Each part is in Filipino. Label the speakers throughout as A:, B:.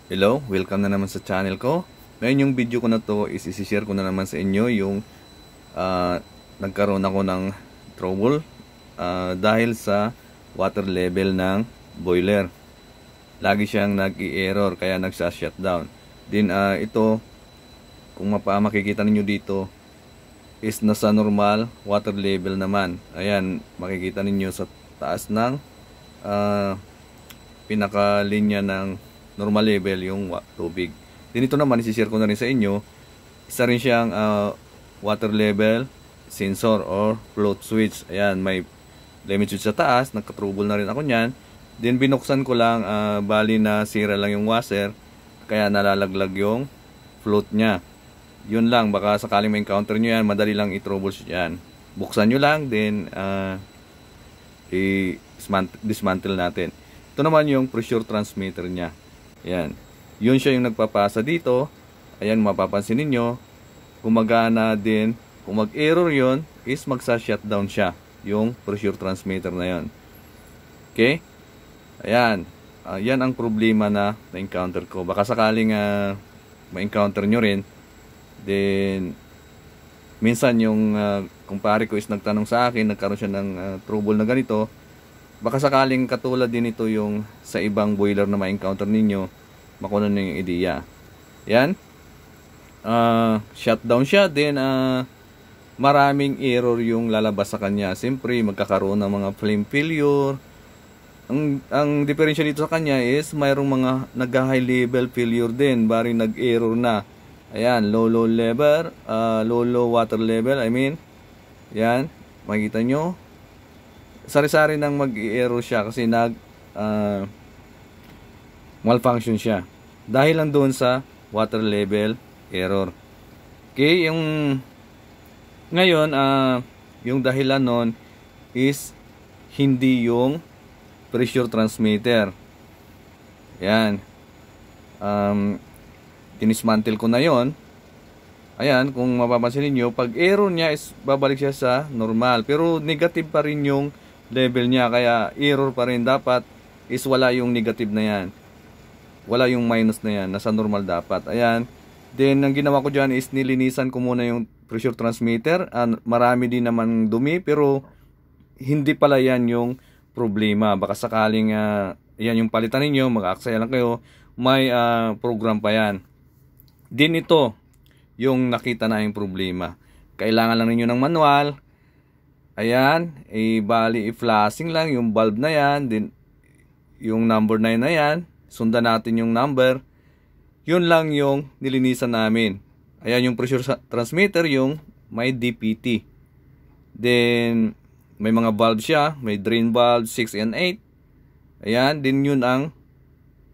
A: Hello, welcome na naman sa channel ko. Ngayon yung video ko na to is isi-share ko na naman sa inyo yung nagkaroon ako ng trouble dahil sa water level ng boiler. Lagi siyang nag-i-error kaya nagsa-shutdown. Din ito, kung makikita ninyo dito, is nasa normal water level naman. Ayan, makikita ninyo sa taas ng pinakalinya ng normal level yung tubig. Din ito naman, isi-share ko na rin sa inyo. Isa rin siyang water level sensor or float switch. Ayan, may limit switch sa taas. Nagka-trouble na rin ako nyan. Then binuksan ko lang, bali na sira lang yung washer. Kaya nalalaglag yung float nya. Yun lang, baka sakaling may encounter nyo yan, madali lang i-troubleshoot yan. Buksan nyo lang, then i-dismantle natin. Ito naman yung pressure transmitter nya. Ayan. Yun siya yung nagpapasa dito. Ayan, mapapansin ninyo. Gumagana din. Kung mag-error yun, is magsa-shutdown siya. Yung pressure transmitter na yun. Okay? Ayan. Yan ang problema na na-encounter ko. Baka sakaling ma-encounter nyo rin. Then, minsan yung kumpare ko is nagtanong sa akin, nagkaroon siya ng trouble na ganito. Baka sakaling katulad din ito yung sa ibang boiler na ma-encounter ninyo, makuha nyo yung ideya. Yan. Shutdown siya. Then, maraming error yung lalabas sa kanya. Siyempre, magkakaroon ng mga flame failure. Ang diferensya dito sa kanya is mayroong mga nag-high level failure din. Bari nag-error na. Ayan, low level, low water level. I mean, yan. Makikita nyo. Sari-sari nang mag-error siya kasi malfunction siya dahil lang doon sa water level error. Okay, yung ngayon yung dahilan nun is hindi yung pressure transmitter. Yan. Dinismantle ko na yon. Ayan, kung mapapansin niyo, pag error niya is babalik siya sa normal, pero negative pa rin yung level niya, kaya error pa rin. Dapat is wala yung negative na yan, wala yung minus na yan, nasa normal dapat. Ayan. Then ang ginawa ko dyan is nilinisan ko muna yung pressure transmitter. Marami din naman dumi, pero hindi pala yan yung problema. Baka sakaling yan yung palitan ninyo, mag-aaksaya lang kayo, may program pa yan. Din ito yung nakita na yung problema. Kailangan lang ninyo ng manual. Ayan, bali i-flashing lang yung bulb na yan, din yung number 9 na yan, sundan natin yung number. Yun lang yung nilinisan namin. Ayan yung pressure transmitter, yung may DPT. Then may mga valve siya, may drain valve 6 and 8. Ayan, din yun ang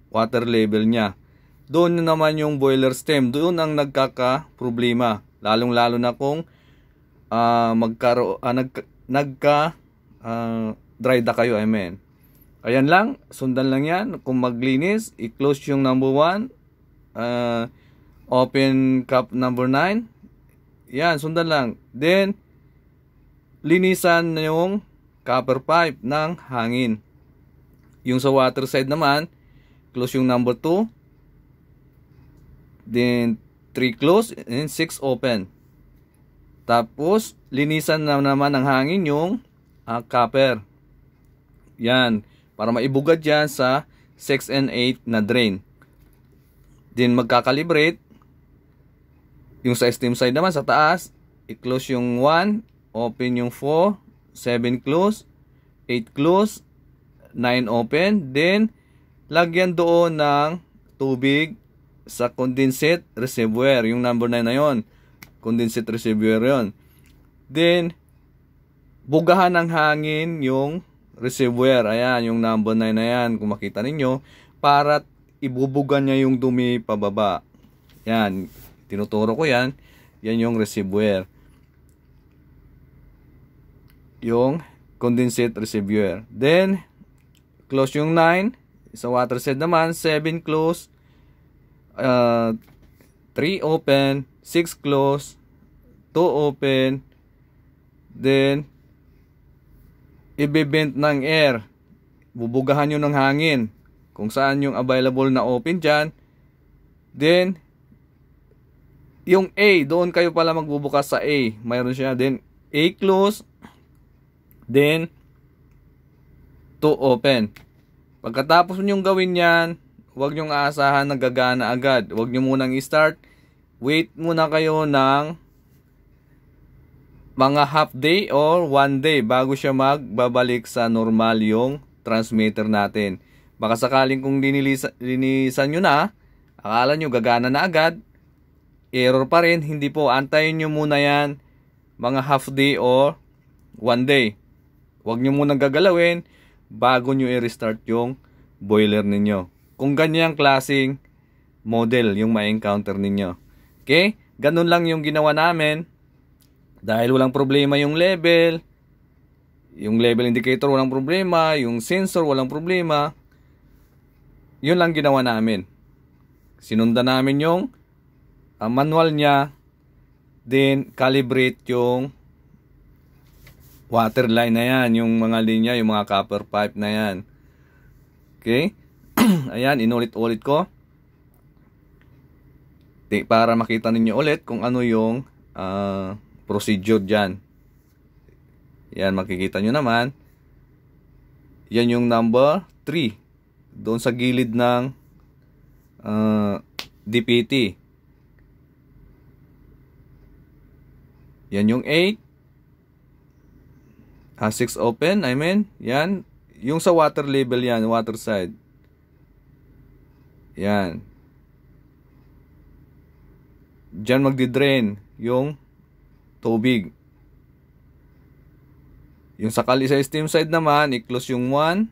A: water level nya. Doon naman yung boiler stem, doon ang nagkaka-problema. Lalong-lalo na kung dry da kayo, I mean. Ayan lang, sundan lang yan. Kung maglinis, i-close yung number 1, open cap number 9. Yan, sundan lang. Then, linisan na yung copper pipe ng hangin. Yung sa water side naman, close yung number 2. Then, 3 close and 6 open. Tapos, linisan na naman ng hangin yung copper. Yan. Para maibugad yan sa 6 and 8 na drain. Then, magkakalibrate. Yung sa steam side naman, sa taas, i-close yung 1, open yung 4, 7 close, 8 close, 9 open. Then, lagyan doon ng tubig sa condensate reservoir. Yung number 9 na yon, condensate reservoir yon. Then, bugahan ng hangin yung reservoir. Ayan, yung number 9 na yan, kung makita ninyo, para ibubugan niya yung dumi pababa. Yan, tinuturo ko yan. Yan yung reservoir. Yung condensate reservoir. Then, close yung 9. Sa water side naman, 7 close, 3 open, 6 close, 2 open. Then, ibebent ng air. Bubugahan nyo ng hangin. Kung saan yung available na open dyan, Then, yung A, doon kayo pala magbubukas sa A. Mayroon siya. Then, A close. Then, to open. Pagkatapos nyong gawin yan, huwag nyong aasahan na gagana agad. Huwag nyo munang i-start. Wait muna kayo ng mga half day or 1 day bago siya magbabalik sa normal yung transmitter natin. Baka sakaling kung linisan nyo na, akala nyo gagana na agad, error pa rin. Hindi po, antayin nyo muna yan mga half day or 1 day. Huwag nyo munang gagalawin bago nyo i-restart yung boiler ninyo. Kung ganyang klaseng model yung ma-encounter ninyo. Okay? Ganun lang yung ginawa namin. Dahil walang problema yung level indicator walang problema, yung sensor walang problema. Yun lang ginawa namin. Sinundan namin yung manual niya, then calibrate yung water line na yan, yung mga linya, yung mga copper pipe na yan. Okay? Ayan, inulit-ulit ko. Para makita ninyo ulit kung ano yung procedure dyan. Yan, makikita nyo naman. Yan yung number 3. Doon sa gilid ng DPT. Yan yung 8. 6 open, yan. Yung sa water level yan, water side. Yan. Diyan magdi-drain yung tubig. Yung sa steam side naman, i-close yung 1.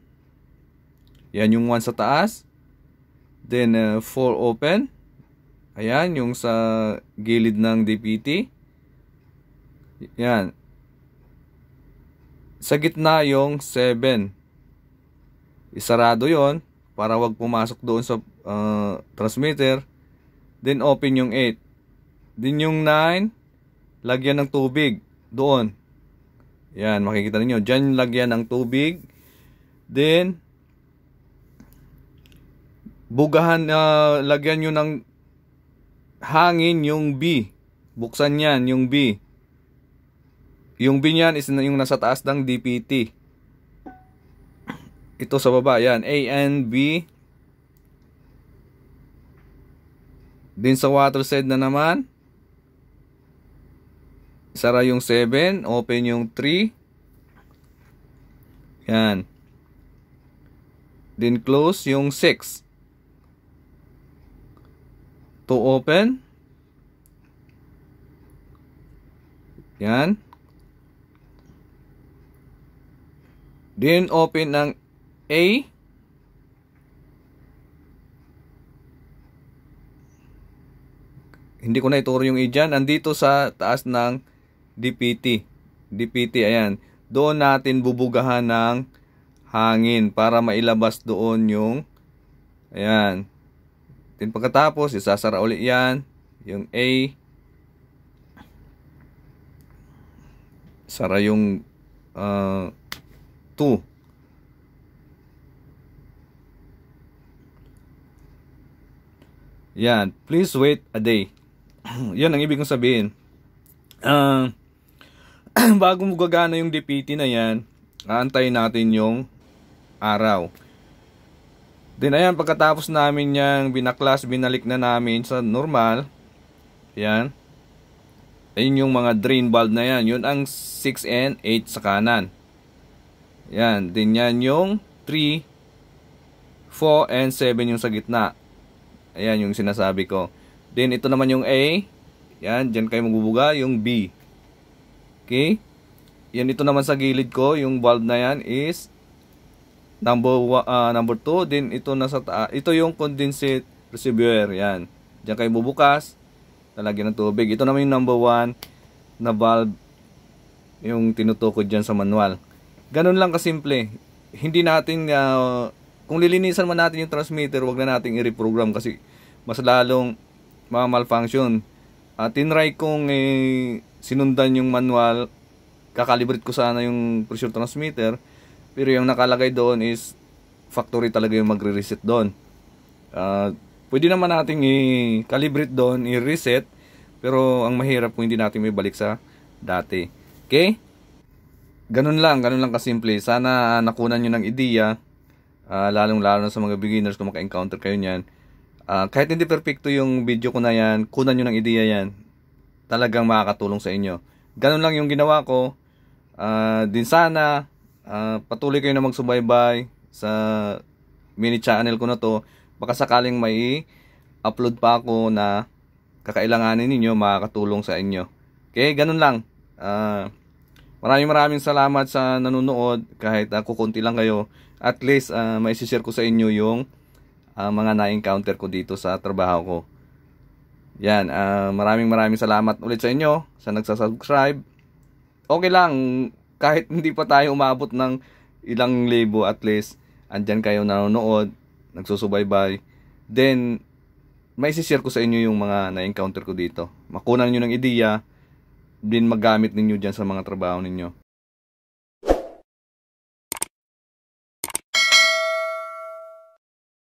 A: Yan yung 1 sa taas. Then 4 open. Ayan, yung sa gilid ng DPT. Yan. Sa gitna yung 7. Isarado yon para wag pumasok doon sa transmitter. Then open yung 8. Then yung 9, lagyan ng tubig doon. Yan, makikita niyo. Diyan lagyan ng tubig. Then bugahan, lagyan nyo ng hangin yung B. Buksan yan, yung B. Yung B niyan is yung nasa taas ng DPT. Ito sa baba, yan. A and B. Din sa water side na naman, sara yung 7, open yung 3. Yan. Then close yung 6. To open. Yan. Then open ng A. Hindi ko na ituro yung A dyan. Andito sa taas ng DPT. DPT, ayan. Doon natin bubugahan ng hangin para mailabas doon yung, ayan. Then pagkatapos, isasara ulit yan. Yung A. Sara yung 2. Yan. Please wait a day. Yan ang ibig kong sabihin. Bago mo gagana yung DPT na yan, aantayin natin yung araw. Then ayan, pagkatapos namin yung binaklas, binalik na namin sa normal. Yan. Ayun yung mga drain valve na yan. Yun ang 6 and 8 sa kanan. Yan. Then yan yung 3, 4 and 7 yung sa gitna. Ayan yung sinasabi ko. Then ito naman yung A. Yan, dyan kayo magbubuga. Yung B. Okay? Yan, ito naman sa gilid ko. Yung valve na yan is number 2. Then ito nasa taas. Ito yung condensate receiver. Yan. Dyan kayo bubukas. Lalagyan ng tubig. Ito naman yung number 1 na valve. Yung tinutukod dyan sa manual. Ganun lang kasimple. Hindi natin, kung lilinisan man natin yung transmitter, wag na natin i-reprogram kasi mas lalong malfunction. Tinry kong sinundan yung manual, kakalibrate ko sana yung pressure transmitter, pero yung nakalagay doon is factory talaga yung magre-reset doon. Pwede naman nating i-calibrate doon, i-reset, pero ang mahirap kung hindi natin may balik sa dati. Okay? Ganun lang kasimple. Sana nakunan nyo ng ideya, lalong-lalo na sa mga beginners kung maka-encounter kayo niyan. Kahit hindi perfecto yung video ko na yan, kunan nyo ng ideya yan. Talagang makakatulong sa inyo. Ganun lang yung ginawa ko. Din sana, patuloy kayo na magsubaybay sa mini channel ko na to. Baka sakaling may upload pa ako na kakailanganin ninyo, makakatulong sa inyo. Okay, ganun lang. Maraming salamat sa nanonood. Kahit kukunti lang kayo, at least may share ko sa inyo yung mga na-encounter ko dito sa trabaho ko. Yan, maraming salamat ulit sa inyo sa nagsasubscribe. Okay lang, kahit hindi pa tayo umabot ng ilang libo, at least andyan kayo nanonood, nagsusubaybay. Then may share ko sa inyo yung mga na-encounter ko dito. Makunan nyo ng ideya, din magamit ninyo dyan sa mga trabaho ninyo.